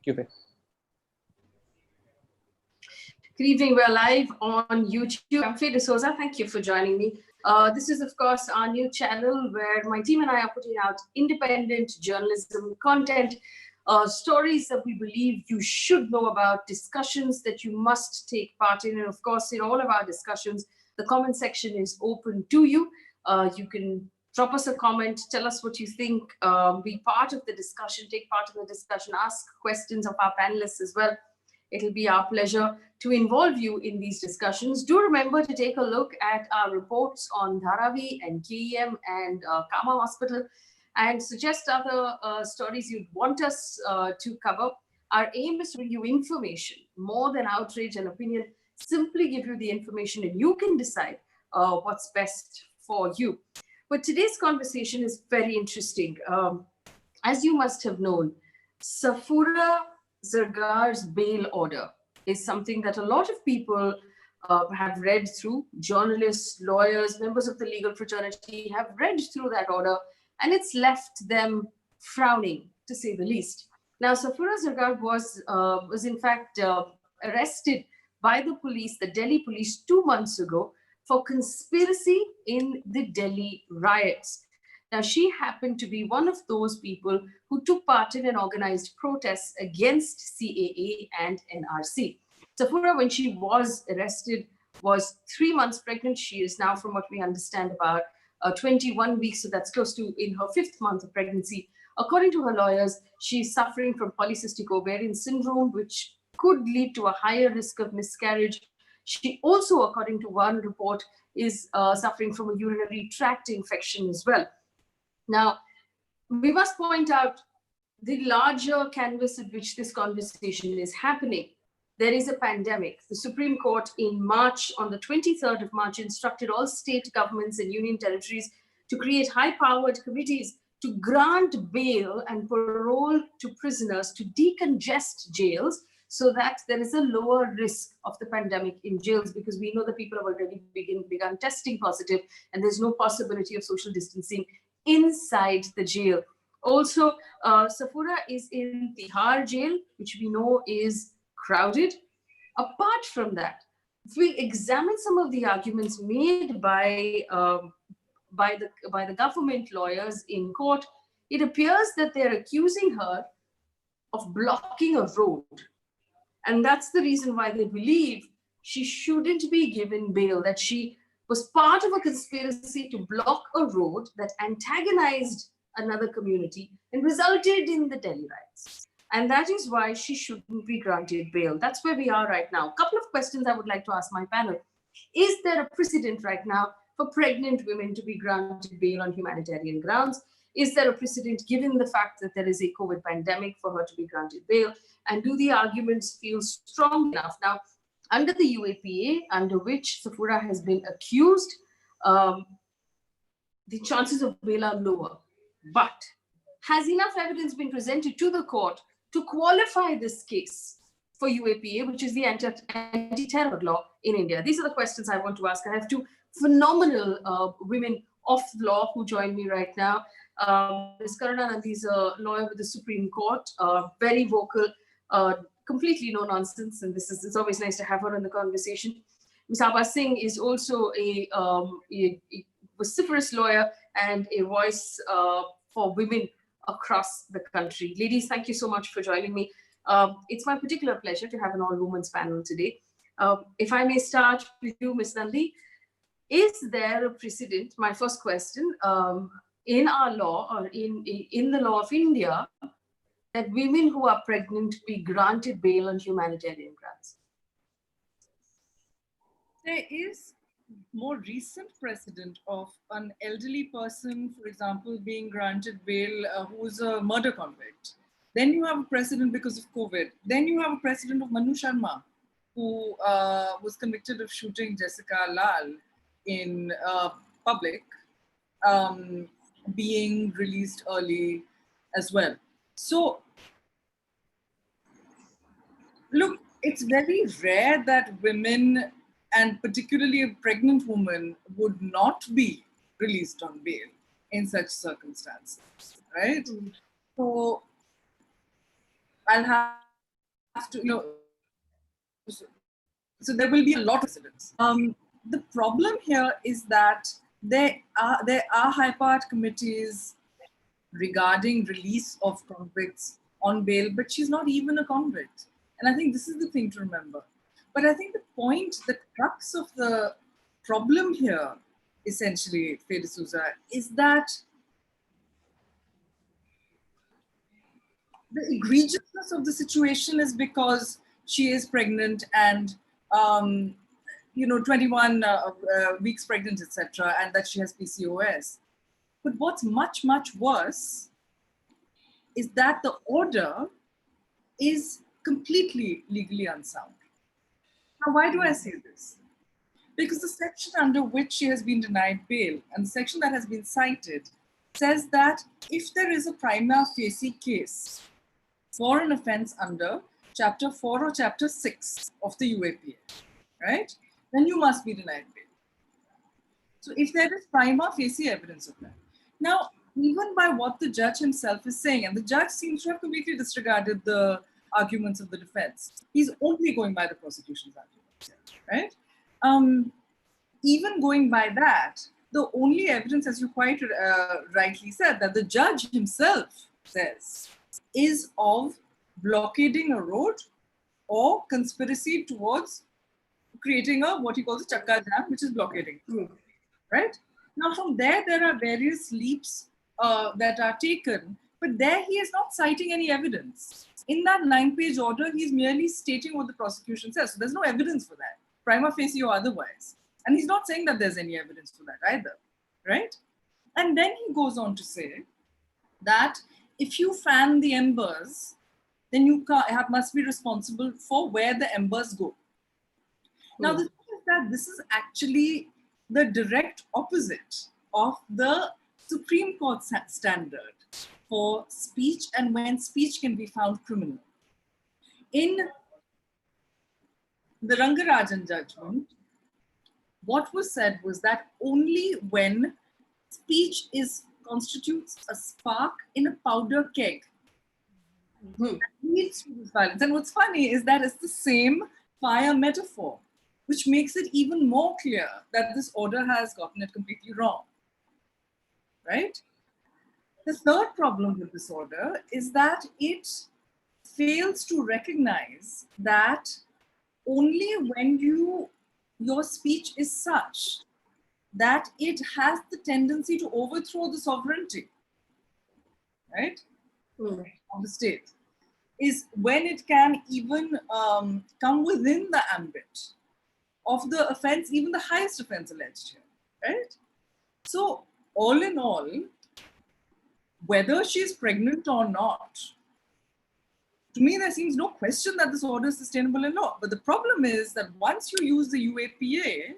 you, Faye. Good evening. We're live on YouTube. I'm Faye D'Souza. Thank you for joining me. This is, of course, our new channel where my team and I are putting out independent journalism content, stories that we believe you should know about, discussions that you must take part in. And of course, in all of our discussions, the comment section is open to you. You can drop us a comment, tell us what you think, be part of the discussion, take part in the discussion, ask questions of our panelists as well. It'll be our pleasure to involve you in these discussions. Do remember to take a look at our reports on Dharavi and KEM and Kama Hospital and suggest other stories you'd want us to cover. Our aim is to bring you information more than outrage and opinion. Simply give you the information and you can decide what's best for you. But today's conversation is very interesting. As you must have known, Safoora Zargar'S bail order is something that a lot of people have read through. Journalists, lawyers, members of the legal fraternity have read through that order, and it's left them frowning, to say the least. Now, Safoora Zargar was in fact arrested by the police, the Delhi police, 2 months ago for conspiracy in the Delhi riots. Now, she happened to be one of those people who took part in an organized protest against CAA and NRC. Safoora, when she was arrested, was 3 months pregnant. She is now, from what we understand, about 21 weeks, so that's close to in her 5th month of pregnancy. According to her lawyers, she's suffering from polycystic ovarian syndrome, which could lead to a higher risk of miscarriage. She also, according to one report, is suffering from a urinary tract infection as well. Now, we must point out the larger canvas at which this conversation is happening. There is a pandemic. The Supreme Court in March, on the 23rd of March, instructed all state governments and union territories to create high-powered committees to grant bail and parole to prisoners to decongest jails so that there is a lower risk of the pandemic in jails, because we know that people have already begun testing positive and there's no possibility of social distancing inside the jail. Also, Safoora is in Tihar jail, which we know is crowded. Apart from that, if we examine some of the arguments made by the government lawyers in court, it appears that they're accusing her of blocking a road. And that's the reason why they believe she shouldn't be given bail, that she was part of a conspiracy to block a road that antagonized another community and resulted in the Delhi riots. And that is why she shouldn't be granted bail. That's where we are right now. A couple of questions I would like to ask my panel. Is there a precedent right now for pregnant women to be granted bail on humanitarian grounds? Is there a precedent, given the fact that there is a COVID pandemic, for her to be granted bail? And do the arguments feel strong enough? Now, under the UAPA, under which Safoora has been accused, the chances of bail are lower. But has enough evidence been presented to the court to qualify this case for UAPA, which is the anti-terror law in India? These are the questions I want to ask. I have two phenomenal women of law who join me right now. Ms. Karuna Nundy is a lawyer with the Supreme Court, very vocal, completely no nonsense, and it's always nice to have her in the conversation. Ms. Abha Singh is also a vociferous lawyer and a voice for women across the country. Ladies, thank you so much for joining me. It's my particular pleasure to have an all-women's panel today. If I may start with you, Ms. Nundy, is there a precedent, my first question, in our law or in the law of India, that women who are pregnant be granted bail on humanitarian grounds? There is more recent precedent of an elderly person, for example, being granted bail who's a murder convict. Then you have a precedent because of COVID. Then you have a precedent of Manu Sharma, who was convicted of shooting Jessica Lal in public, being released early as well. So, look, it's very rare that women, and particularly a pregnant woman, would not be released on bail in such circumstances, right? So I'll have to, so there will be a lot of incidents. The problem here is that there are high-powered committees regarding release of convicts on bail, but she's not even a convict. And I think this is the thing to remember. But I think the crux of the problem here, essentially, Faye D'Souza, is that the egregiousness of the situation is because she is pregnant and 21 weeks pregnant, etc., and that she has PCOS. But what's much, much worse is that the order is completely legally unsound. Now, why do I say this? Because the section under which she has been denied bail and the section that has been cited says that if there is a prima facie case for an offense under Chapter 4 or Chapter 6 of the UAPA, right, then you must be denied bail. So if there is prima facie evidence of that. Now, even by what the judge himself is saying, and the judge seems to have completely disregarded the arguments of the defense. He's only going by the prosecution's arguments, right? Even going by that, the only evidence, as you quite rightly said, that the judge himself says is of blockading a road or conspiracy towards creating what he calls a chakka jam, which is blockading, right? Now, from there are various leaps that are taken, but there he is not citing any evidence. In that 9-page order, he's merely stating what the prosecution says. So there's no evidence for that, prima facie or otherwise. And he's not saying that there's any evidence for that either, right? And then he goes on to say that if you fan the embers, then you must be responsible for where the embers go. Now, the thing is that this is actually the direct opposite of the Supreme Court standard for speech and when speech can be found criminal. In the Rangarajan judgment, what was said was that only when speech constitutes a spark in a powder keg that leads to this violence. And what's funny is that it's the same fire metaphor, which makes it even more clear that this order has gotten it completely wrong, right? The third problem with this order is that it fails to recognize that only when your speech is such that it has the tendency to overthrow the sovereignty, right, of the state, is when it can even come within the ambit of the offense, even the highest offense alleged here, right? So all in all, whether she's pregnant or not, to me, there seems no question that this order is sustainable in law. But the problem is that once you use the UAPA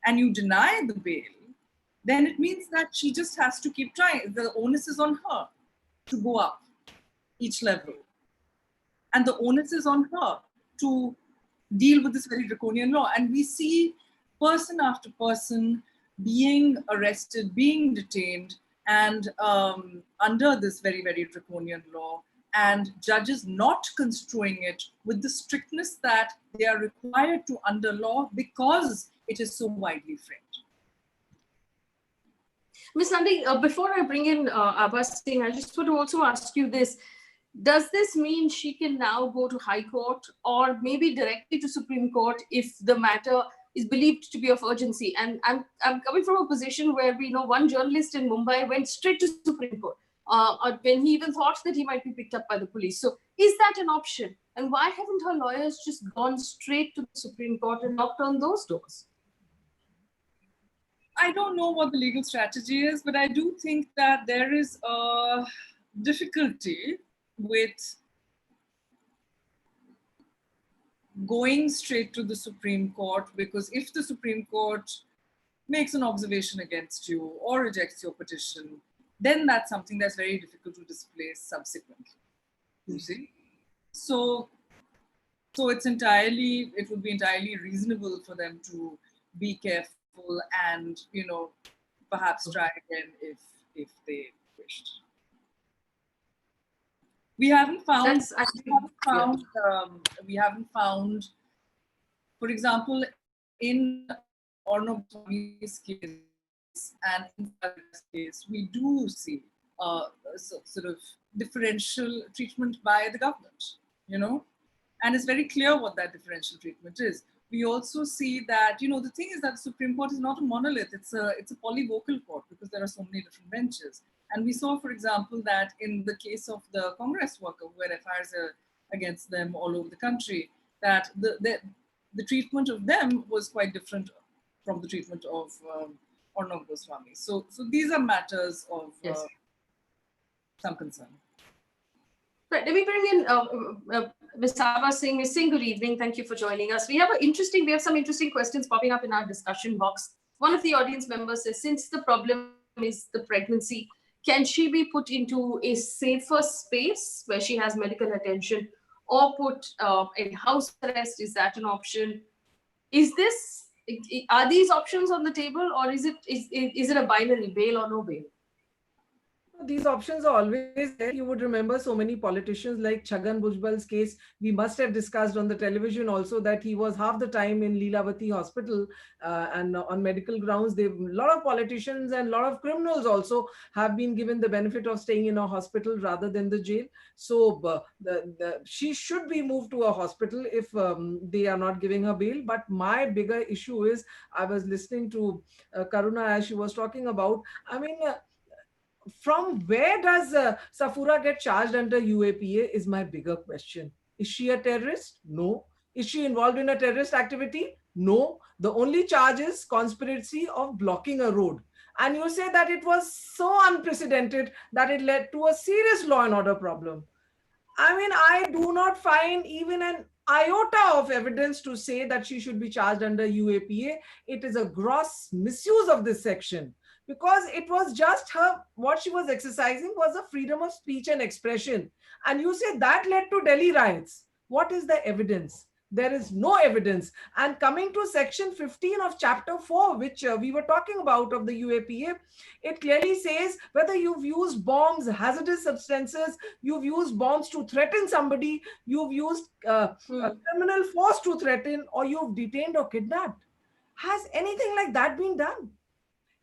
and you deny the bail, then it means that she just has to keep trying. The onus is on her to go up each level. And the onus is on her to deal with this very draconian law. And we see person after person being arrested, being detained, and under this very, very draconian law, and judges not construing it with the strictness that they are required to under law because it is so widely framed. Ms. Nundy, before I bring in Abha Singh, I just want to also ask you this. Does this mean she can now go to High Court or maybe directly to Supreme Court if the matter is believed to be of urgency? And I'm coming from a position where we know one journalist in Mumbai went straight to Supreme Court when he even thought that he might be picked up by the police. So is that an option? And why haven't her lawyers just gone straight to the Supreme Court and knocked on those doors? I don't know what the legal strategy is, but I do think that there is a difficulty with going straight to the Supreme Court, because if the Supreme Court makes an observation against you or rejects your petition, then that's something that's very difficult to displace subsequently, you see? So it would be entirely reasonable for them to be careful and, perhaps try again if they wished. We haven't found. That's actually, We haven't found. For example, in Arnab Swami's case and in Zargar's case, we do see sort of differential treatment by the government, you know, and it's very clear what that differential treatment is. We also see that, you know, the thing is that the Supreme Court is not a monolith. It's a polyvocal court because there are so many different benches. And we saw, for example, that in the case of the Congress worker, where FIRs are against them all over the country, that the treatment of them was quite different from the treatment of Arnab Goswami. So these are matters of some concern. Right, let me bring in Ms. Abha Singh. Ms. Singh, good evening. Thank you for joining us. We have some interesting questions popping up in our discussion box. One of the audience members says, since the problem is the pregnancy, can she be put into a safer space where she has medical attention, or put in house arrest? Is that an option? Are these options on the table, or is it a binary, bail or no bail? These options are always there. You would remember so many politicians like Chhagan Bhujbal's case. We must have discussed on the television also that he was half the time in Leelavati hospital and on medical grounds. A lot of politicians and a lot of criminals also have been given the benefit of staying in a hospital rather than the jail. So she should be moved to a hospital if they are not giving her bail. But my bigger issue is, I was listening to Karuna as she was talking about, I mean, from where does Safoora get charged under UAPA is my bigger question. Is she a terrorist? No. Is she involved in a terrorist activity? No. The only charge is conspiracy of blocking a road. And you say that it was so unprecedented that it led to a serious law and order problem. I mean, I do not find even an iota of evidence to say that she should be charged under UAPA. It is a gross misuse of this section, because it was just what she was exercising was a freedom of speech and expression. And you say that led to Delhi riots. What is the evidence? There is no evidence. And coming to section 15 of chapter 4, which we were talking about of the UAPA, it clearly says whether you've used bombs, hazardous substances, you've used bombs to threaten somebody, you've used a criminal force to threaten, or you've detained or kidnapped. Has anything like that been done?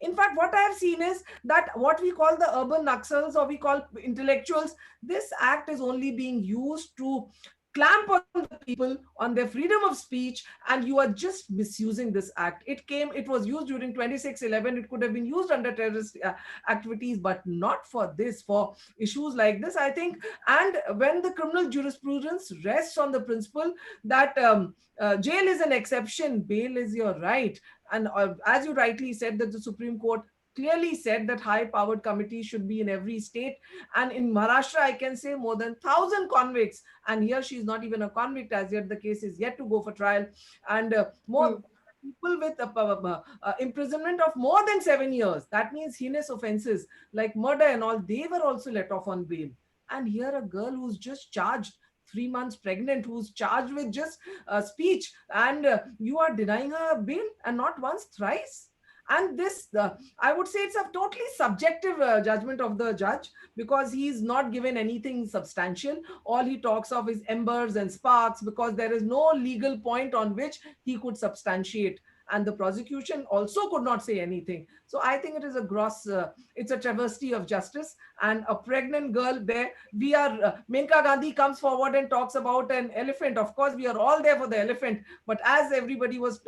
In fact, what I have seen is that what we call the urban Naxals, or we call intellectuals, this act is only being used to clamp on the people on their freedom of speech, and you are just misusing this act. It was used during 2611. It could have been used under terrorist activities, but not for this, for issues like this, I think. And when the criminal jurisprudence rests on the principle that jail is an exception, bail is your right. And as you rightly said, that the Supreme Court clearly said that high-powered committees should be in every state. And in Maharashtra, I can say more than 1,000 convicts. And here she's not even a convict as yet. The case is yet to go for trial. And more people with imprisonment of more than 7 years. That means heinous offenses like murder and all, they were also let off on bail. And here a girl who's just charged 3 months pregnant, who's charged with just speech, and you are denying her bail, and not once, thrice. And this, I would say it's a totally subjective judgment of the judge, because he's not given anything substantial. All he talks of is embers and sparks, because there is no legal point on which he could substantiate. And the prosecution also could not say anything. So I think it is a gross, it's a travesty of justice. And a pregnant girl there, Menka Gandhi comes forward and talks about an elephant. Of course, we are all there for the elephant. But as everybody was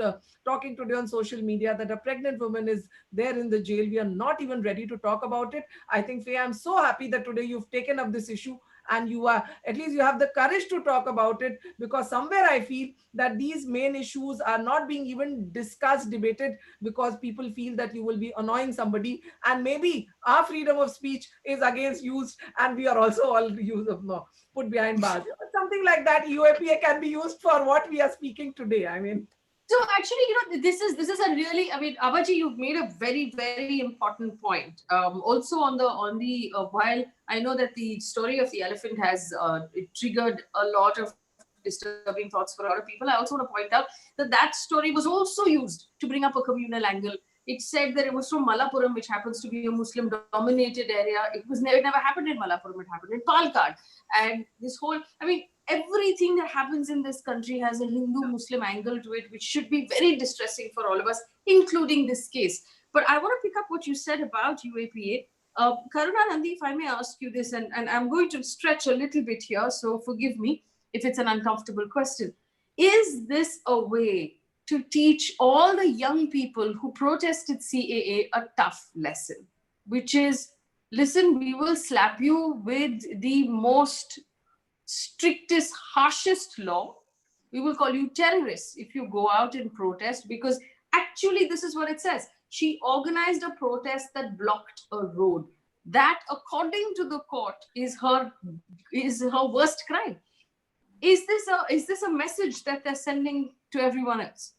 talking today on social media, that a pregnant woman is there in the jail, we are not even ready to talk about it. I think, Faye, I'm so happy that today you've taken up this issue, and at least you have the courage to talk about it, because somewhere I feel that these main issues are not being even discussed, debated, because people feel that you will be annoying somebody, and maybe our freedom of speech is against used, and we are also all put behind bars. Something like that, UAPA can be used for what we are speaking today. I mean, so actually, this is a really, I mean, Abhaji, you've made a very, very important point. Also on the while I know that the story of the elephant has it triggered a lot of disturbing thoughts for a lot of people, I also want to point out that story was also used to bring up a communal angle It said that it was from Malappuram, which happens to be a Muslim-dominated area. It never happened in Malappuram. It happened in Palakkad. And this whole, I mean, everything that happens in this country has a Hindu-Muslim angle to it, which should be very distressing for all of us, including this case. But I want to pick up what you said about UAPA. Karuna, Nundy, if I may ask you this, and I'm going to stretch a little bit here, so forgive me if it's an uncomfortable question. Is this a way to teach all the young people who protested CAA a tough lesson, which is, listen, we will slap you with the most strictest, harshest law. We will call you terrorists if you go out and protest, because actually this is what it says. She organized a protest that blocked a road. That, according to the court, is her worst crime. Is this a message that they're sending to everyone else?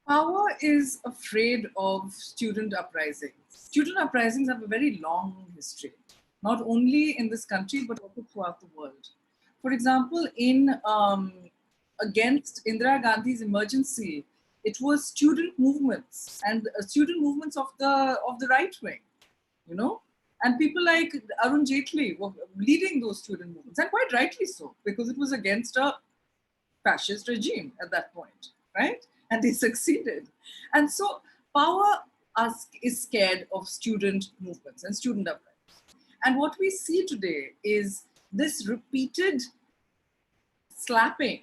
Power is afraid of student uprisings. Student uprisings have a very long history, not only in this country, but also throughout the world. For example, against Indira Gandhi's emergency, it was student movements and student movements of the right wing, you know, and people like Arun Jaitley were leading those student movements, and quite rightly so, because it was against a fascist regime at that point, right? And they succeeded. And so power is scared of student movements and student uprisings. And what we see today is this repeated slapping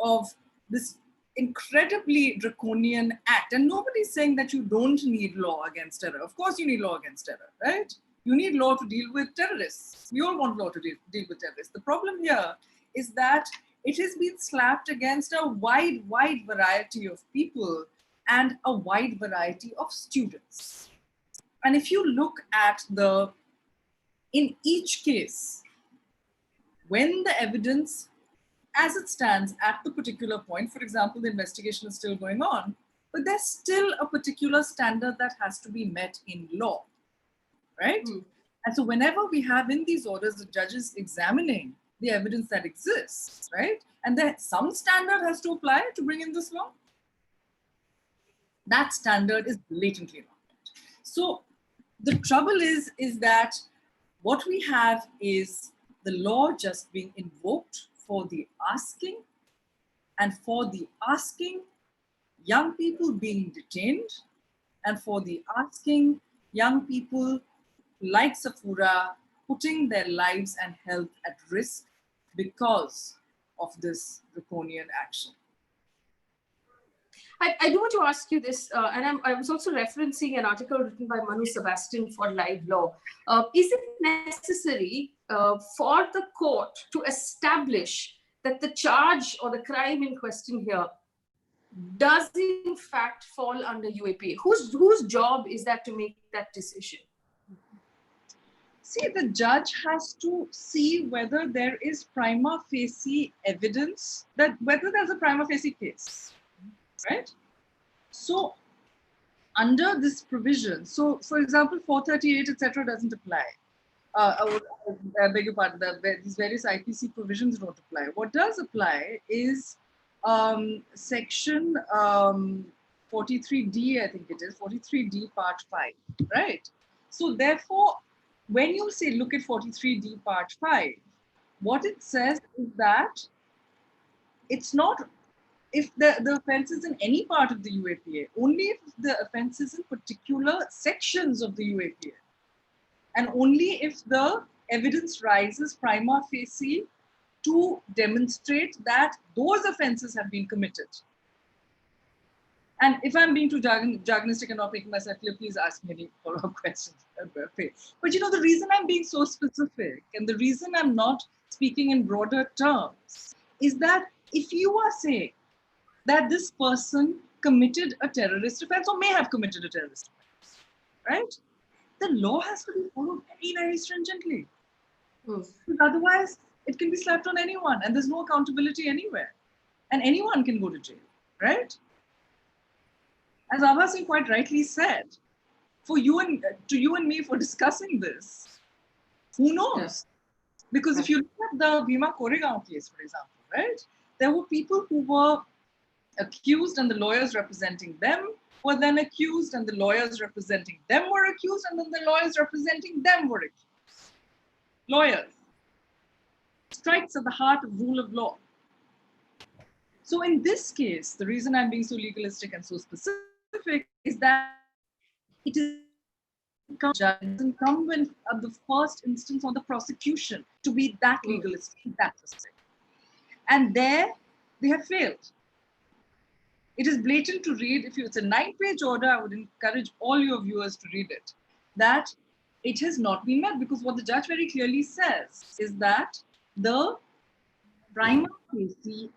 of this incredibly draconian act. And nobody's saying that you don't need law against terror. Of course you need law against terror, right? You need law to deal with terrorists. We all want law to deal with terrorists. The problem here is that it has been slapped against a wide variety of people and a wide variety of students. And if you look at in each case, when the evidence as it stands at the particular point, for example, the investigation is still going on, but there's still a particular standard that has to be met in law, right? Mm. And so whenever we have in these orders the judges examining the evidence that exists, right? And then some standard has to apply to bring in this law. That standard is blatantly not met. So the trouble is that what we have is the law just being invoked for the asking, and for the asking, young people being detained, and for the asking, young people like Safoora putting their lives and health at risk because of this draconian action. I do want to ask you this, and I was also referencing an article written by Manu Sebastian for Live Law. Is it necessary for the court to establish that the charge or the crime in question here does in fact fall under UAPA? Whose job is that to make that decision? See, the judge has to see whether there is prima facie evidence, whether there's a prima facie case, right? So under this provision, so for example, 438, etc. doesn't apply. I beg your pardon, these various IPC provisions don't apply. What does apply is section 43D, I think it is, 43D part 5, right? So therefore, when you say look at 43D part 5, what it says is that it's not if the offense is in any part of the UAPA, only if the offense is in particular sections of the UAPA, and only if the evidence rises prima facie to demonstrate that those offenses have been committed. And if I'm being too jargonistic and not making myself clear, please ask me any follow-up questions. But you know, the reason I'm being so specific and the reason I'm not speaking in broader terms is that if you are saying that this person committed a terrorist offense or may have committed a terrorist offense, right? The law has to be followed very, very stringently. Because otherwise, it can be slapped on anyone and there's no accountability anywhere. And anyone can go to jail, right? As Abha Singh quite rightly said, to you and me for discussing this, who knows? Yes. Because if you look at the Bhima Koregaon case, for example, right? There were people who were accused and the lawyers representing them were then accused, and the lawyers representing them were accused, and then the lawyers representing them were accused. Lawyers. Strikes at the heart of rule of law. So in this case, the reason I'm being so legalistic and so specific is that it is incumbent at the first instance on the prosecution to be that legalistic, that specific. And there they have failed. It is blatant to read. If it's a 9-page order, I would encourage all your viewers to read it, that it has not been met, because what the judge very clearly says is that the prima facie,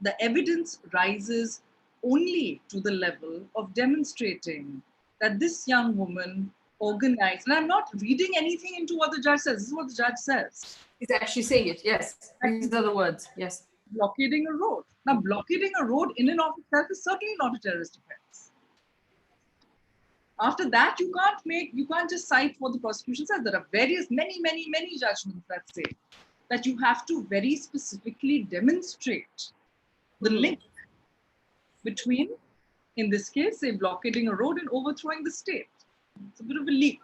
the evidence rises only to the level of demonstrating that this young woman organized. And I'm not reading anything into what the judge says. This is what the judge says. He's actually saying it. Yes. These are the words. Yes. Blockading a road. Now, blockading a road in and of itself is certainly not a terrorist offense. After that, you can't just cite what the prosecution says. There are many judgments that say that you have to very specifically demonstrate the link between, in this case, say, blockading a road and overthrowing the state. It's a bit of a leap.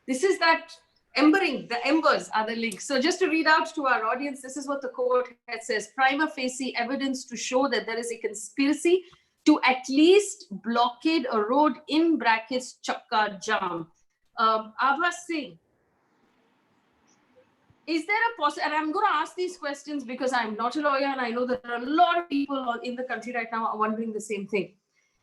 This is that embering, the embers are the links. So just to read out to our audience, this is what the court says: prima facie evidence to show that there is a conspiracy to at least blockade a road, in brackets, chakka jam. Abha Singh, is there a possibility, and I'm going to ask these questions because I'm not a lawyer and I know that there are a lot of people in the country right now are wondering the same thing.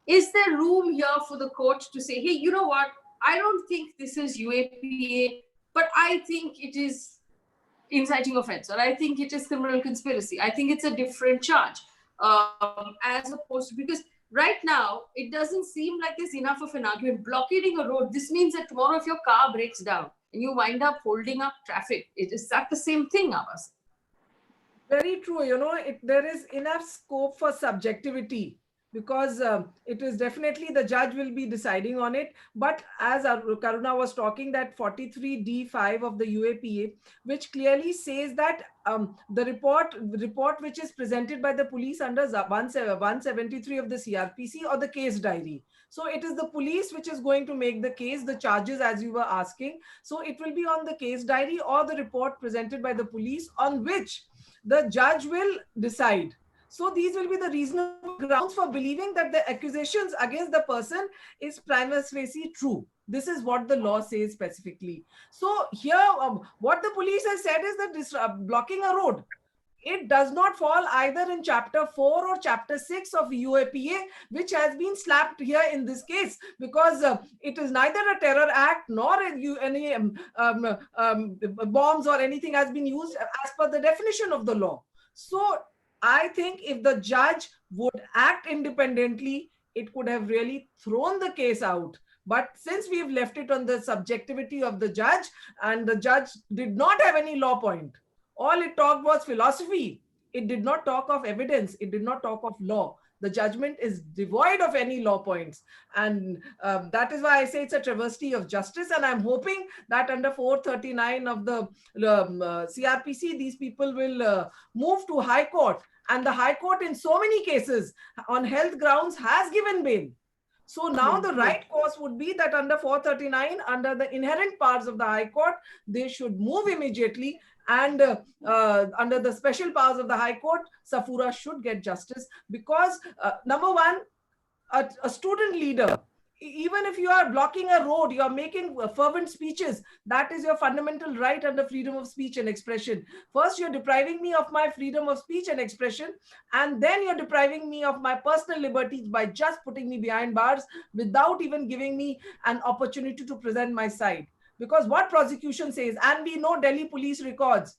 Is there room here for the court to say, hey, you know what, I don't think this is UAPA, but I think it is inciting offense, or I think it is criminal conspiracy. I think it's a different charge, as opposed to, because right now, it doesn't seem like there's enough of an argument. Blockading a road, this means that tomorrow if your car breaks down and you wind up holding up traffic, is that the same thing, Abha? Very true. You know, there is enough scope for subjectivity, because it is definitely the judge will be deciding on it. But as Karuna was talking, that 43D5 of the UAPA, which clearly says that the report which is presented by the police under 173 of the CRPC, or the case diary. So it is the police which is going to make the case, the charges, as you were asking. So it will be on the case diary or the report presented by the police, on which the judge will decide. So these will be the reasonable grounds for believing that the accusations against the person is prima facie true. This is what the law says specifically. So here, what the police has said is that this blocking a road, it does not fall either in chapter 4 or chapter 6 of UAPA, which has been slapped here in this case, because it is neither a terror act nor any bombs or anything has been used as per the definition of the law. So I think if the judge would act independently, it could have really thrown the case out. But since we've left it on the subjectivity of the judge, and the judge did not have any law point, all it talked was philosophy. It did not talk of evidence. It did not talk of law. The judgment is devoid of any law points. And that is why I say it's a travesty of justice. And I'm hoping that under 439 of the CRPC, these people will move to High Court. And the High Court in so many cases on health grounds has given bail. So now the right course would be that under 439, under the inherent powers of the High Court, they should move immediately. And under the special powers of the High Court, Safoora should get justice, because number one, a student leader, even if you are blocking a road, you are making fervent speeches, that is your fundamental right under freedom of speech and expression. First, you're depriving me of my freedom of speech and expression, and then you're depriving me of my personal liberties by just putting me behind bars without even giving me an opportunity to present my side. Because what prosecution says, and we know Delhi police records,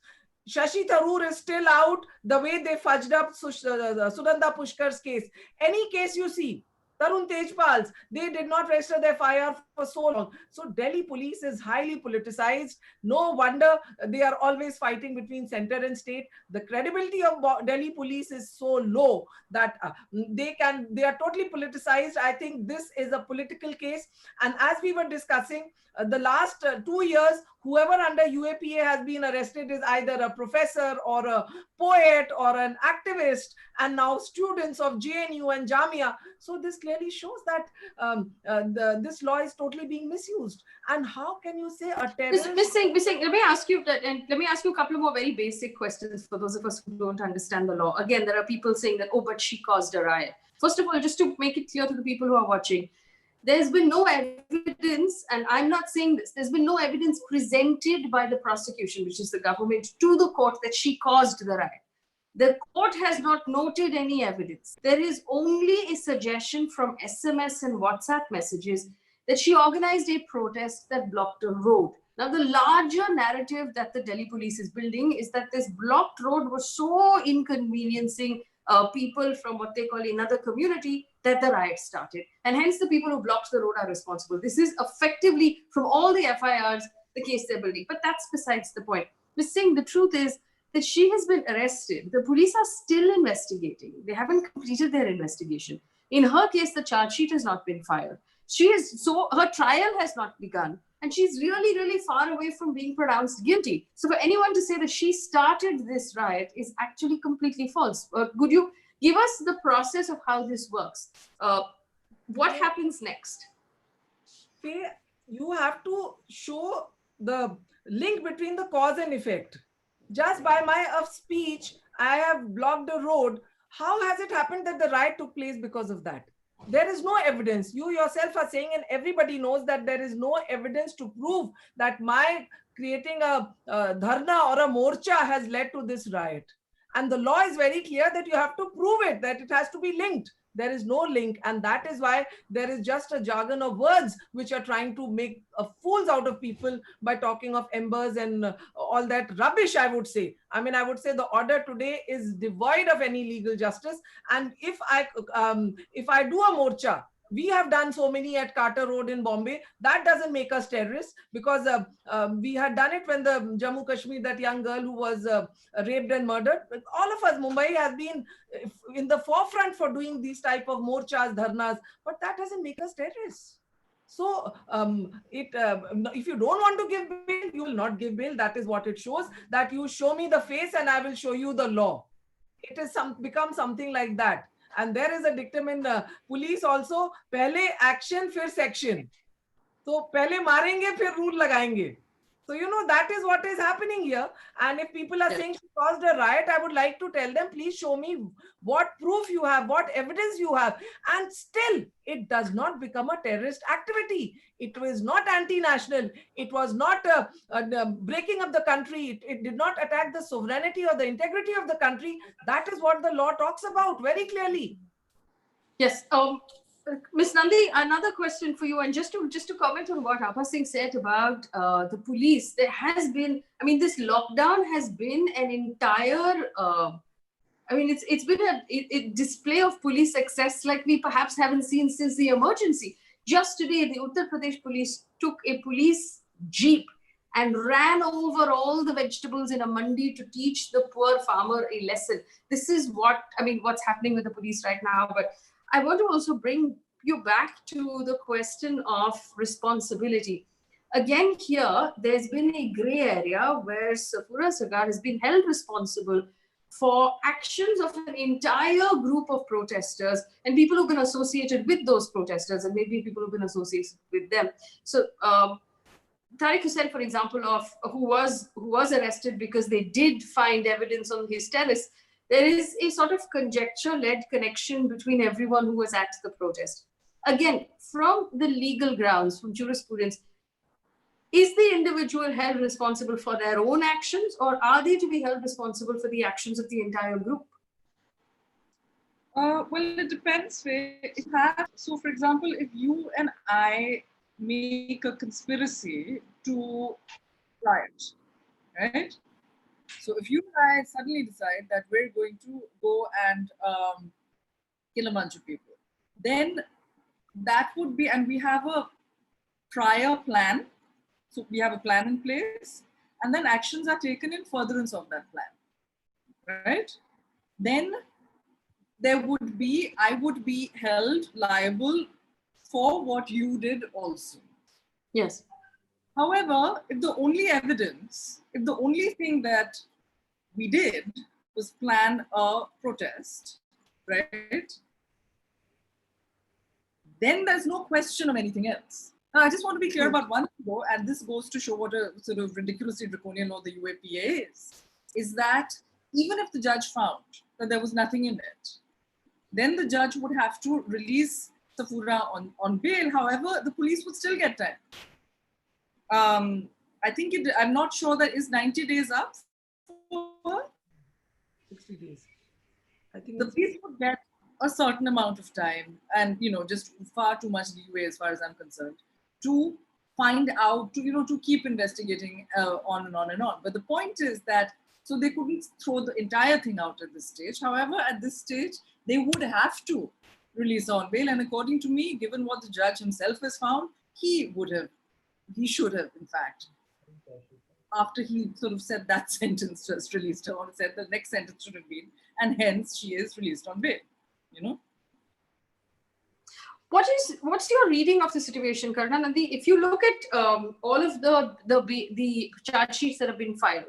Shashi Tharoor is still out the way they fudged up Sunanda Pushkar's case. Any case you see, Tarun Tejpal's, they did not register their FIR for so long. So Delhi police is highly politicized. No wonder they are always fighting between center and state. The credibility of Delhi police is so low that they are totally politicized. I think this is a political case. And as we were discussing, the last 2 years, whoever under UAPA has been arrested is either a professor or a poet or an activist, and now students of JNU and Jamia. So this clearly shows that this law is totally being misused. And how can you say a terrorist? Miss Singh, let me ask you that, and let me ask you a couple more very basic questions for those of us who don't understand the law. Again, there are people saying that, oh, but she caused a riot. First of all, just to make it clear to the people who are watching, there's been no evidence, and I'm not saying this, there's been no evidence presented by the prosecution, which is the government, to the court that she caused the riot. The court has not noted any evidence. There is only a suggestion from SMS and WhatsApp messages that she organized a protest that blocked a road. Now, the larger narrative that the Delhi police is building is that this blocked road was so inconveniencing people from what they call another community that the riot started. And hence the people who blocked the road are responsible. This is effectively, from all the FIRs, the case they're building. But that's besides the point. Ms. Singh, the truth is that she has been arrested. The police are still investigating. They haven't completed their investigation. In her case, the charge sheet has not been filed. Her trial has not begun. And she's really, really far away from being pronounced guilty. So for anyone to say that she started this riot is actually completely false. Could you give us the process of how this works? What happens next? Faye, you have to show the link between the cause and effect. Just by my speech, I have blocked a road. How has it happened that the riot took place because of that? There is no evidence. You yourself are saying, and everybody knows that there is no evidence to prove that my creating a dharna or a morcha has led to this riot. And the law is very clear that you have to prove it, that it has to be linked. There is no link. And that is why there is just a jargon of words which are trying to make fools out of people by talking of embers and all that rubbish, I would say. I mean, I would say the order today is devoid of any legal justice. And if I do a morcha, we have done so many at Carter Road in Bombay. That doesn't make us terrorists, because we had done it when the Jammu Kashmir, that young girl who was raped and murdered. All of us, Mumbai has been in the forefront for doing these type of morchas, dharnas, but that doesn't make us terrorists. So if you don't want to give bail, you will not give bail. That is what it shows, that you show me the face and I will show you the law. It has become something like that. And there is a dictum in police also, pehle action, fir section. So pehle marenge, fir rule lagaenge. So, you know, that is what is happening here. And if people are saying she caused a riot, I would like to tell them, please show me what proof you have, what evidence you have. And still, it does not become a terrorist activity. It was not anti-national. It was not breaking up the country. It did not attack the sovereignty or the integrity of the country. That is what the law talks about very clearly. Yes. Ms. Nundy, another question for you, and just to comment on what Abha Singh said about the police. There has been, I mean, this lockdown has been an entire, it's been a display of police success like we perhaps haven't seen since the emergency. Just today, the Uttar Pradesh police took a police jeep and ran over all the vegetables in a mandi to teach the poor farmer a lesson. This is what's happening with the police right now. But I want to also bring you back to the question of responsibility. Again, here, there's been a gray area where Safoora Zargar has been held responsible for actions of an entire group of protesters and people who've been associated with those protesters, and maybe people who've been associated with them. So Tariq Hussain, for example, who was arrested because they did find evidence on his terrace, there is a sort of conjecture-led connection between everyone who was at the protest. Again, from the legal grounds, from jurisprudence, is the individual held responsible for their own actions, or are they to be held responsible for the actions of the entire group? Well, it depends. So, for example, if you and I make a conspiracy to riot, right? So if you and I suddenly decide that we're going to go and kill a bunch of people, then that would be, and we have a prior plan. So we have a plan in place, and then actions are taken in furtherance of that plan, right? Then I would be held liable for what you did also. Yes. However, if the only evidence, if the only thing that we did was plan a protest, right? Then there's no question of anything else. Now, I just want to be clear about one thing, though, and this goes to show what a sort of ridiculously draconian law the UAPA is that even if the judge found that there was nothing in it, then the judge would have to release Safoora on bail. However, the police would still get time. I think I'm not sure that is 90 days up for 60 days. I think the police would get a certain amount of time, and just far too much leeway as far as I'm concerned, to find out, to keep investigating on and on and on. But the point is that, so they couldn't throw the entire thing out at this stage. However, at this stage, they would have to release her on bail. And according to me, given what the judge himself has found, he should have, in fact, after he sort of said that sentence, just released her on, said the next sentence should have been, and hence she is released on bail, What's your reading of the situation, Karuna? Nundy, if you look at all of the charge sheets that have been filed,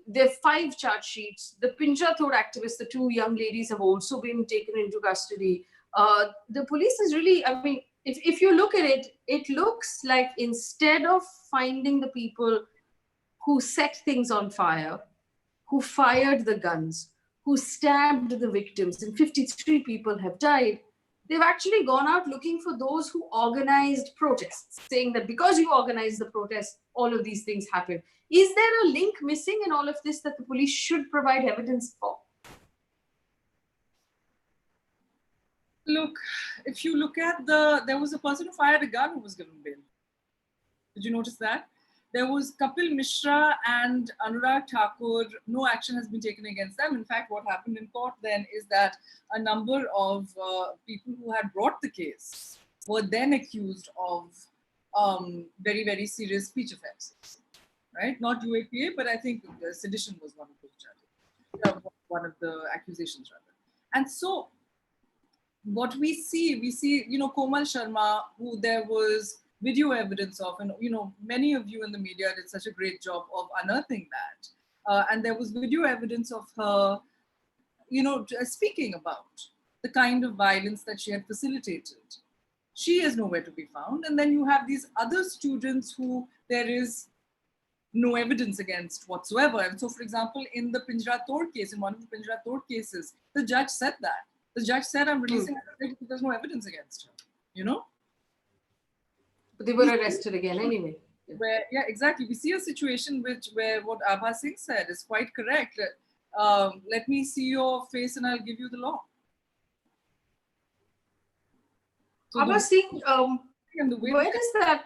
there are 5 charge sheets. The Pinjra Tod activists, the 2 young ladies, have also been taken into custody. The police is really, I mean, if you look at it, it looks like instead of finding the people who set things on fire, who fired the guns, who stabbed the victims, and 53 people have died, they've actually gone out looking for those who organized protests, saying that because you organized the protest, all of these things happened. Is there a link missing in all of this that the police should provide evidence for? Look, if you look at there was a person who fired a gun who was given bail. Did you notice that? There was Kapil Mishra and Anurag Thakur. No action has been taken against them. In fact, what happened in court then is that a number of people who had brought the case were then accused of very, very serious speech offenses, right? Not UAPA, but I think sedition was one of those charges, one of the accusations rather. And so what we see, Komal Sharma, who there was video evidence of, and many of you in the media did such a great job of unearthing that. And there was video evidence of her, speaking about the kind of violence that she had facilitated. She is nowhere to be found. And then you have these other students who there is no evidence against whatsoever. And so, for example, in the Pinjra Tod case, in one of the Pinjra Tod cases, the judge said that. The judge said, I'm releasing her because there's no evidence against her, But they were arrested again anyway. Yeah, exactly. We see a situation where what Abha Singh said is quite correct. Let me see your face and I'll give you the law. So Abha Singh, where is that?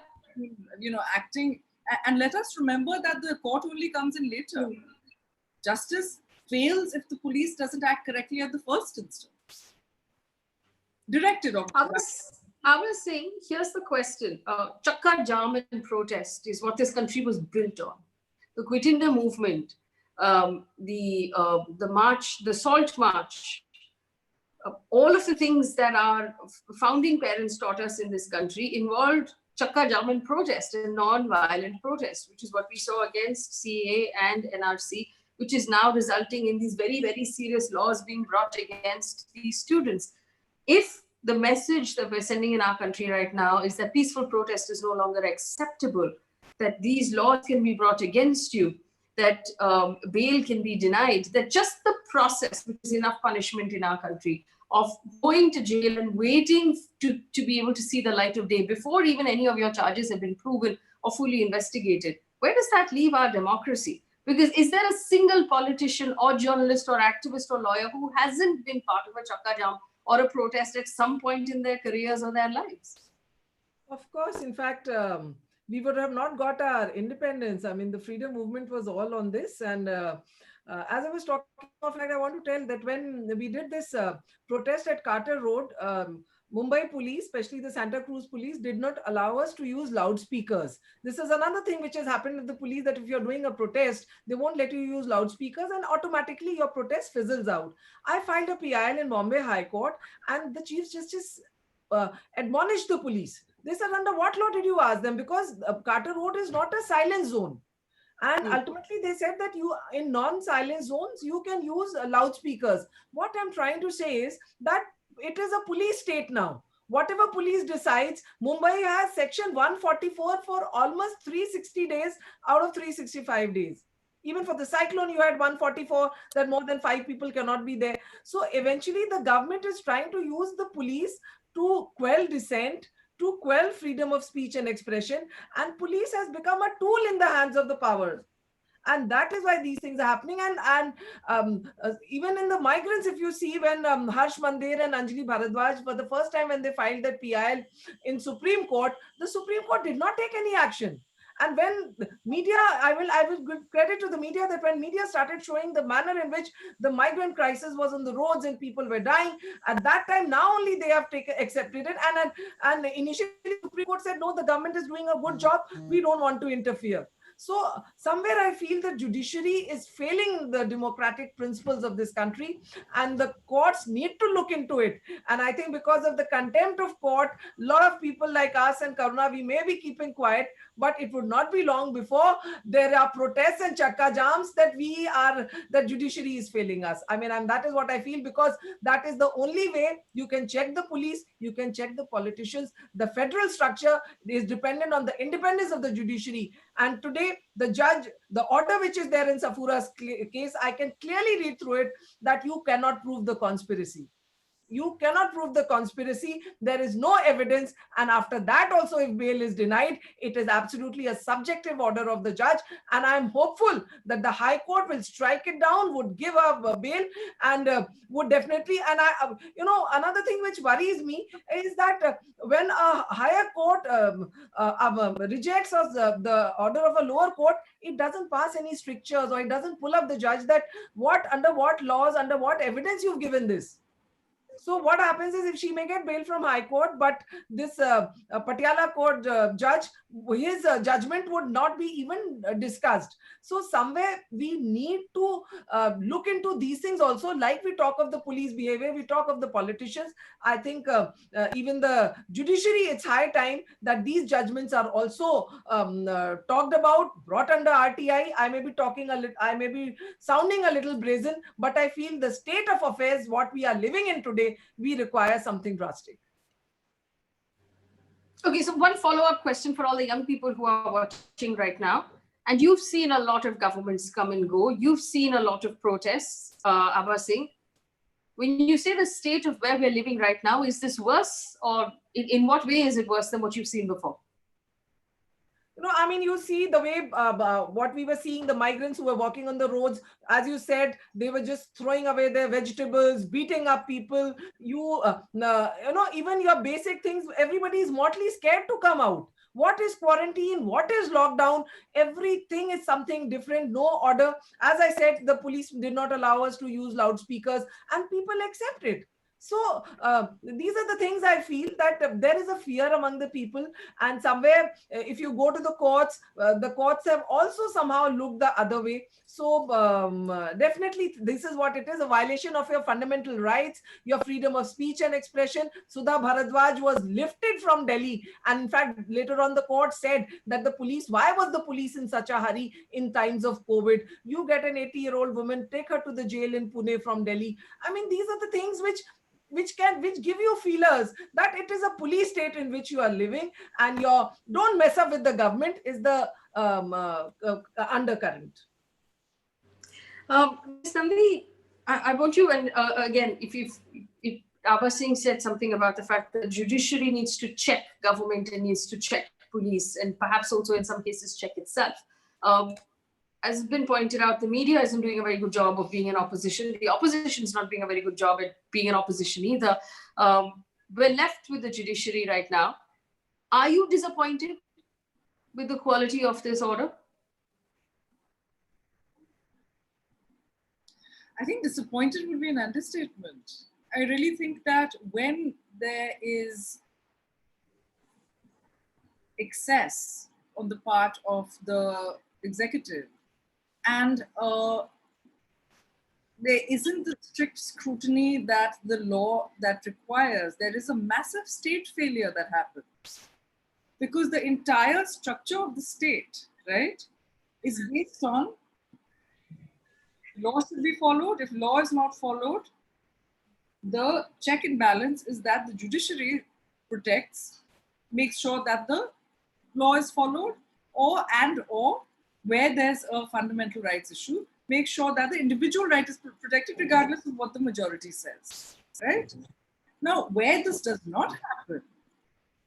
Acting, and let us remember that the court only comes in later. Justice fails if the police doesn't act correctly at the first instance. Directed, obviously. Abha Singh, here's the question. Chakka Jam and protest is what this country was built on. The Quit India movement, the march, the Salt March, all of the things that our founding parents taught us in this country involved Chakka Jam and protest and non-violent protest, which is what we saw against CA and NRC, which is now resulting in these very, very serious laws being brought against these students. If the message that we're sending in our country right now is that peaceful protest is no longer acceptable, that these laws can be brought against you, that bail can be denied, that just the process, which is enough punishment in our country, of going to jail and waiting to be able to see the light of day before even any of your charges have been proven or fully investigated, where does that leave our democracy? Because is there a single politician or journalist or activist or lawyer who hasn't been part of a Chakka Jam or a protest at some point in their careers or their lives? Of course, in fact, we would have not got our independence. I mean, the freedom movement was all on this. And as I was talking of, like, I want to tell that when we did this protest at Carter Road, Mumbai police, especially the Santa Cruz police, did not allow us to use loudspeakers. This is another thing which has happened with the police, that if you're doing a protest, they won't let you use loudspeakers and automatically your protest fizzles out. I filed a PIL in Bombay High Court and the Chief Justice admonished the police They said, under what law did you ask them? Because Carter Road is not a silent zone. And ultimately, they said that you, in non-silent zones, you can use loudspeakers. What I'm trying to say is that it is a police state now. Whatever police decides, Mumbai has section 144 for almost 360 days out of 365 days. Even for the cyclone, you had 144 that more than 5 people cannot be there. So eventually, the government is trying to use the police to quell dissent, to quell freedom of speech and expression, and police has become a tool in the hands of the power. And that is why these things are happening. And even in the migrants, if you see, when Harsh Mandir and Anjali Bharadwaj, for the first time when they filed that PIL in Supreme Court, the Supreme Court did not take any action. And when media, I will give credit to the media, that when media started showing the manner in which the migrant crisis was on the roads and people were dying, at that time, now only they have accepted it. And initially, the Supreme Court said, no, the government is doing a good job. We don't want to interfere. So somewhere I feel the judiciary is failing the democratic principles of this country, and the courts need to look into it. And I think because of the contempt of court, a lot of people like us and Karuna, we may be keeping quiet, but it would not be long before there are protests and chakka jams that the judiciary is failing us. I mean, and that is what I feel, because that is the only way you can check the police, you can check the politicians. The federal structure is dependent on the independence of the judiciary. And today, the judge, the order which is there in Safoора's case, I can clearly read through it that you cannot prove the conspiracy. You cannot prove the conspiracy. There is no evidence. And after that also, if bail is denied, it is absolutely a subjective order of the judge. And I'm hopeful that the High Court will strike it down, would give a bail, and would definitely. And another thing which worries me is that when a higher court rejects the order of a lower court, it doesn't pass any strictures, or it doesn't pull up the judge that under what laws, under what evidence you've given this. So what happens is, if she may get bail from High Court, but this Patiala Court judge, his judgment would not be even discussed. So somewhere we need to look into these things also. Like we talk of the police behavior, we talk of the politicians. I think even the judiciary, it's high time that these judgments are also talked about, brought under RTI. I may be I may be sounding a little brazen, but I feel the state of affairs, what we are living in today, we require something drastic. Okay, so one follow-up question for all the young people who are watching right now. And you've seen a lot of governments come and go. You've seen a lot of protests, Abha Singh. When you say the state of where we're living right now, is this worse, or in what way is it worse than what you've seen before? I mean, you see the way what we were seeing, the migrants who were walking on the roads, as you said, they were just throwing away their vegetables, beating up people. Even your basic things, everybody is mortally scared to come out. What is quarantine? What is lockdown? Everything is something different, no order. As I said, the police did not allow us to use loudspeakers, and people accept it. So these are the things I feel, that there is a fear among the people. And somewhere, if you go to the courts have also somehow looked the other way. So definitely, this is what it is, a violation of your fundamental rights, your freedom of speech and expression. Sudha Bharadwaj was lifted from Delhi. And in fact, later on, the court said that why was the police in such a hurry in times of COVID? You get an 80-year-old woman, take her to the jail in Pune from Delhi. I mean, these are the things which give you feelers that it is a police state in which you are living, and don't mess up with the government is the undercurrent. Nundy, I want you, and again, if Abha Singh said something about the fact that the judiciary needs to check government and needs to check police, and perhaps also in some cases check itself. As has been pointed out, the media isn't doing a very good job of being in opposition. The opposition is not doing a very good job at being in opposition either. We're left with the judiciary right now. Are you disappointed with the quality of this order? I think disappointed would be an understatement. I really think that when there is excess on the part of the executive, and there isn't the strict scrutiny that the law that requires, there is a massive state failure that happens. because the entire structure of the state, right, is based on law should be followed. If law is not followed, the check and balance is that the judiciary protects, makes sure that the law is followed, or where there's a fundamental rights issue, make sure that the individual right is protected regardless of what the majority says, right? Now, where this does not happen,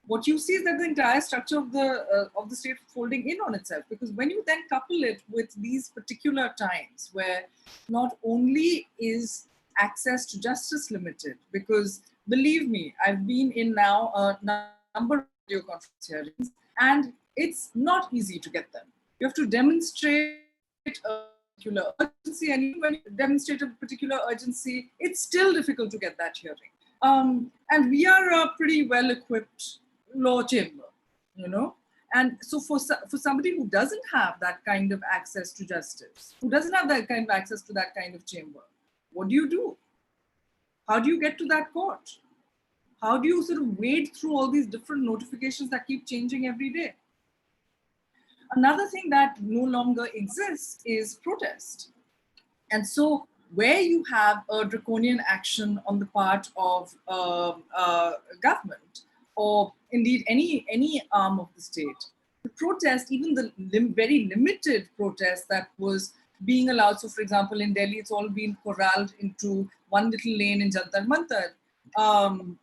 what you see is that the entire structure of the state folding in on itself. Because when you then couple it with these particular times where not only is access to justice limited, because believe me, I've been in now a number of video conference hearings, and it's not easy to get them. You have to demonstrate a particular urgency, and even when you demonstrate a particular urgency, it's still difficult to get that hearing. And we are a pretty well-equipped law chamber, you know. And so for somebody who doesn't have that kind of access to justice, who doesn't have that kind of access to that kind of chamber, what do? How do you get to that court? How do you sort of wade through all these different notifications that keep changing every day? Another thing that no longer exists is protest. And so where you have a draconian action on the part of government, or indeed any arm of the state, the protest, even the very limited protest that was being allowed. So for example, in Delhi, it's all been corralled into one little lane in Jantar Mantar,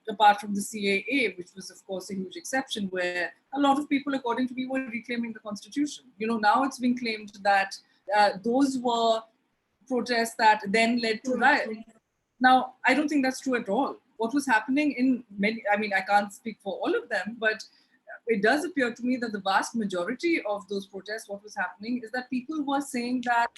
apart from the CAA, which was of course a huge exception, where a lot of people, according to me, were reclaiming the constitution. You know, now it's been claimed that those were protests that then led to riots. Now, I don't think that's true at all. What was happening in many, I mean, I can't speak for all of them, but it does appear to me that the vast majority of those protests, what was happening is that people were saying that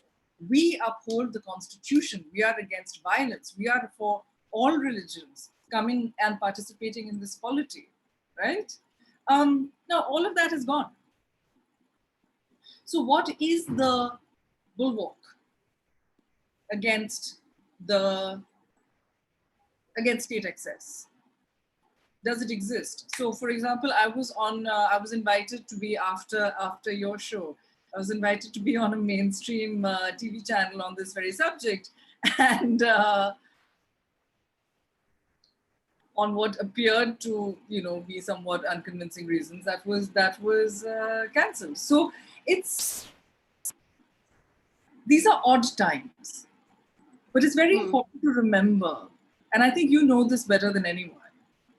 we uphold the constitution, we are against violence, we are for all religions coming and participating in this polity, right? Now, all of that is gone. So what is the bulwark against state excess? Does it exist? So for example, I was invited to be after your show, I was invited to be on a mainstream TV channel on this very subject, and on what appeared to, you know, be somewhat unconvincing reasons, that was cancelled. So these are odd times, but it's very important to remember, and I think you know this better than anyone,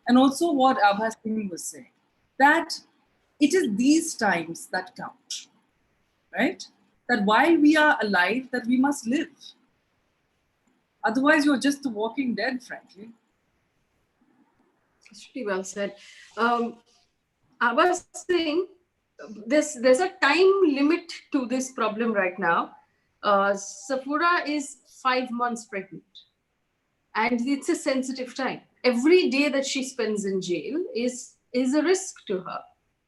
and also what Abha Singh was saying, that it is these times that count, right? That while we are alive, that we must live. Otherwise, you're just the walking dead, frankly. That's pretty well said. Abha Singh, there's a time limit to this problem right now. Safoora is 5 months pregnant, and it's a sensitive time. Every day that she spends in jail is a risk to her.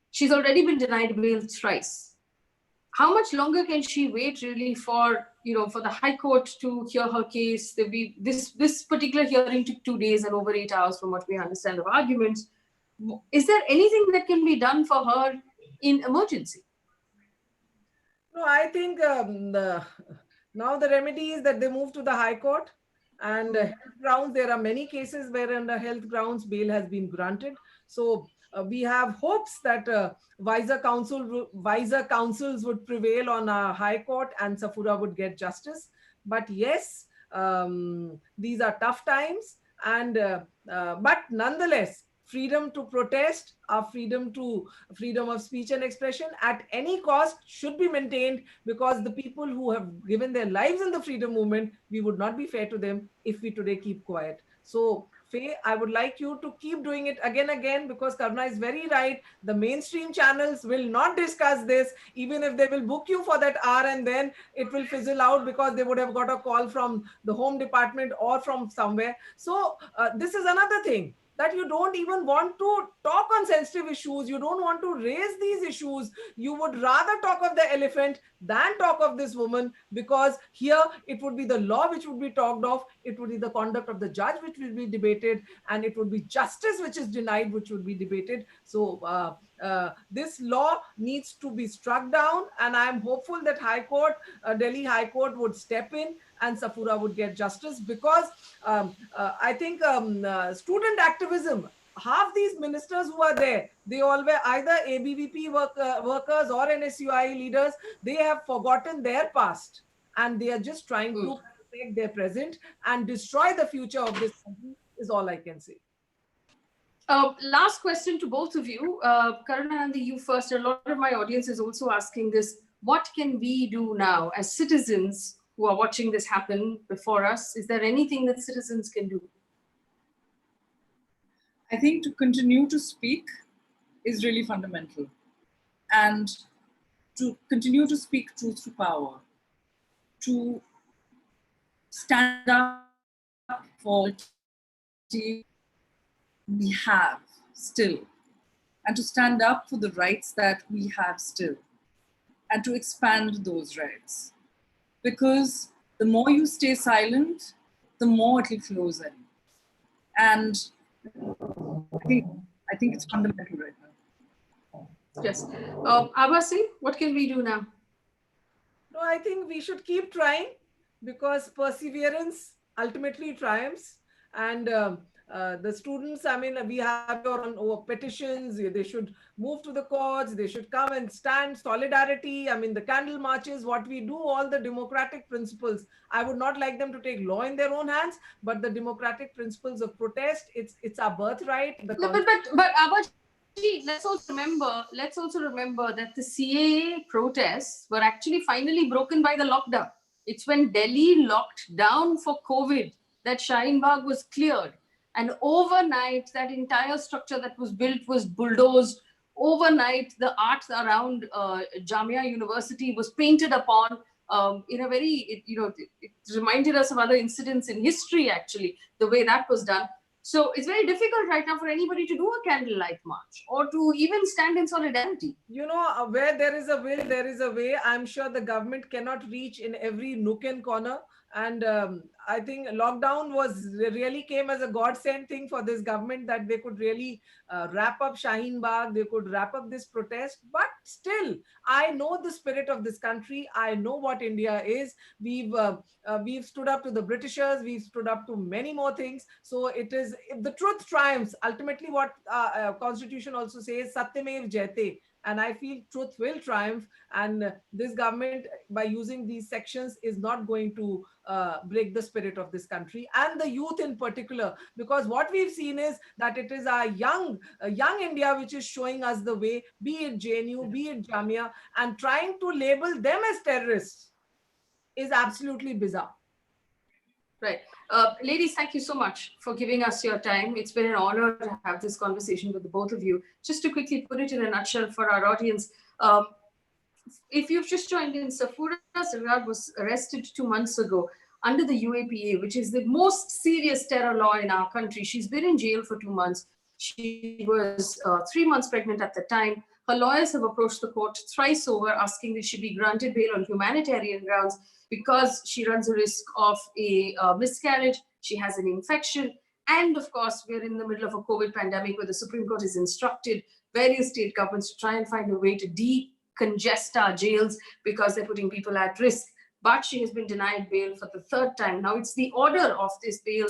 She's already been denied bail thrice. How much longer can she wait really for the High Court to hear her case? There'll be this particular hearing took 2 days and over 8 hours from what we understand of arguments. Is there anything that can be done for her in emergency? No, I think now the remedy is that they move to the High Court, and health grounds, there are many cases where under health grounds bail has been granted. So we have hopes that wiser counsels would prevail on a High Court and Safoora would get justice. But yes, these are tough times, and but nonetheless, freedom to protest, our freedom of speech and expression at any cost should be maintained, because the people who have given their lives in the freedom movement, we would not be fair to them if we today keep quiet. So Faye, I would like you to keep doing it again, because Karuna is very right. The mainstream channels will not discuss this, even if they will book you for that hour, and then it will fizzle out because they would have got a call from the Home Department or from somewhere. So this is another thing, that you don't even want to talk on sensitive issues. You don't want to raise these issues. You would rather talk of the elephant than talk of this woman, because here it would be the law which would be talked of, it would be the conduct of the judge which will be debated, and it would be justice which is denied which would be debated. So This law needs to be struck down, and I'm hopeful that High Court, Delhi High Court would step in and Safoora would get justice, because I think student activism, half these ministers who are there, they all were either ABVP workers or NSUI leaders. They have forgotten their past and they are just trying to protect their present and destroy the future of this country, is all I can say. Last question to both of you. Karuna, and you first. A lot of my audience is also asking this. What can we do now as citizens who are watching this happen before us? Is there anything that citizens can do? I think to continue to speak is really fundamental, and to continue to speak truth to power, to stand up for the we have still, and to stand up for the rights that we have still, and to expand those rights. Because the more you stay silent, the more it will flows in. And I think it's fundamental right now. Yes. Abha Singh, what can we do now? No, I think we should keep trying, because perseverance ultimately triumphs. And the students, I mean, we have your own petitions. They should move to the courts. They should come and stand solidarity. I mean, the candle marches, what we do, all the democratic principles. I would not like them to take law in their own hands, but the democratic principles of protest, it's our birthright. But Abha, let's also remember that the CAA protests were actually finally broken by the lockdown. It's when Delhi locked down for COVID that Shaheen Bagh was cleared. And overnight, that entire structure that was built was bulldozed. Overnight, the art around Jamia University was painted upon in a very, it reminded us of other incidents in history, actually, the way that was done. So it's very difficult right now for anybody to do a candlelight march or to even stand in solidarity. Where there is a will, there is a way. I'm sure the government cannot reach in every nook and corner. And I think lockdown really came as a godsend thing for this government, that they could really wrap up Shaheen Bagh, they could wrap up this protest. But still, I know the spirit of this country. I know what India is. We've stood up to the Britishers. We've stood up to many more things. So it is, if the truth triumphs, ultimately what Constitution also says, Satyamev Jayate. And I feel truth will triumph, and this government, by using these sections, is not going to break the spirit of this country and the youth in particular, because what we've seen is that it is our young India which is showing us the way, be it JNU, be it Jamia, and trying to label them as terrorists is absolutely bizarre. Right. Ladies, thank you so much for giving us your time. It's been an honor to have this conversation with the both of you. Just to quickly put it in a nutshell for our audience, if you've just joined in, Safoora Zargar'S was arrested 2 months ago under the UAPA, which is the most serious terror law in our country. She's been in jail for 2 months. She was 3 months pregnant at the time. Her lawyers have approached the court thrice over, asking that she be granted bail on humanitarian grounds because she runs a risk of a miscarriage, she has an infection, and of course, we're in the middle of a COVID pandemic where the Supreme Court has instructed various state governments to try and find a way to decongest our jails because they're putting people at risk. But she has been denied bail for the 3rd time. Now, it's the order of this bail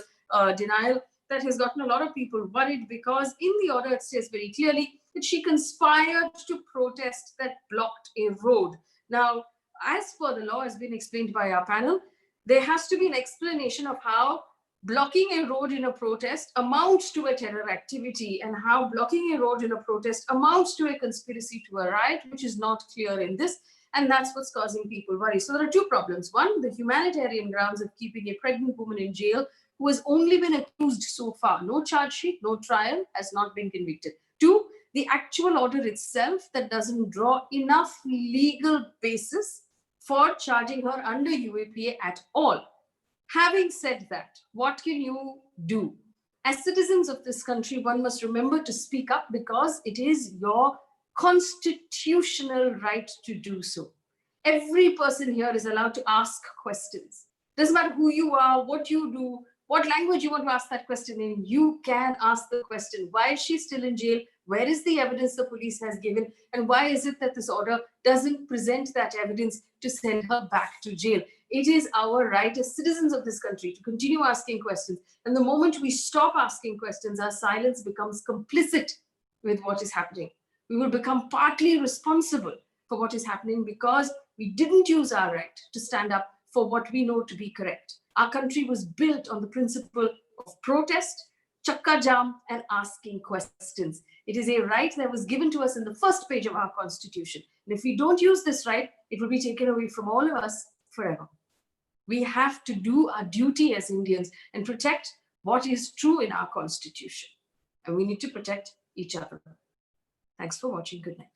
denial that has gotten a lot of people worried, because in the order it says very clearly that she conspired to protest that blocked a road. Now, as per the law has been explained by our panel, there has to be an explanation of how blocking a road in a protest amounts to a terror activity and how blocking a road in a protest amounts to a conspiracy to a riot, which is not clear in this. And that's what's causing people worry. So there are 2 problems. One, the humanitarian grounds of keeping a pregnant woman in jail who has only been accused so far. No charge sheet, no trial, has not been convicted. 2, the actual order itself that doesn't draw enough legal basis for charging her under UAPA at all. Having said that, what can you do? As citizens of this country, one must remember to speak up because it is your constitutional right to do so. Every person here is allowed to ask questions. Doesn't matter who you are, what you do, what language you want to ask that question in, you can ask the question. Why is she still in jail? Where is the evidence the police has given? And why is it that this order doesn't present that evidence to send her back to jail? It is our right as citizens of this country to continue asking questions. And the moment we stop asking questions, our silence becomes complicit with what is happening. We will become partly responsible for what is happening because we didn't use our right to stand up for what we know to be correct. Our country was built on the principle of protest, chakka jam, and asking questions. It is a right that was given to us in the first page of our constitution. And if we don't use this right, it will be taken away from all of us forever. We have to do our duty as Indians and protect what is true in our constitution. And we need to protect each other. Thanks for watching. Good night.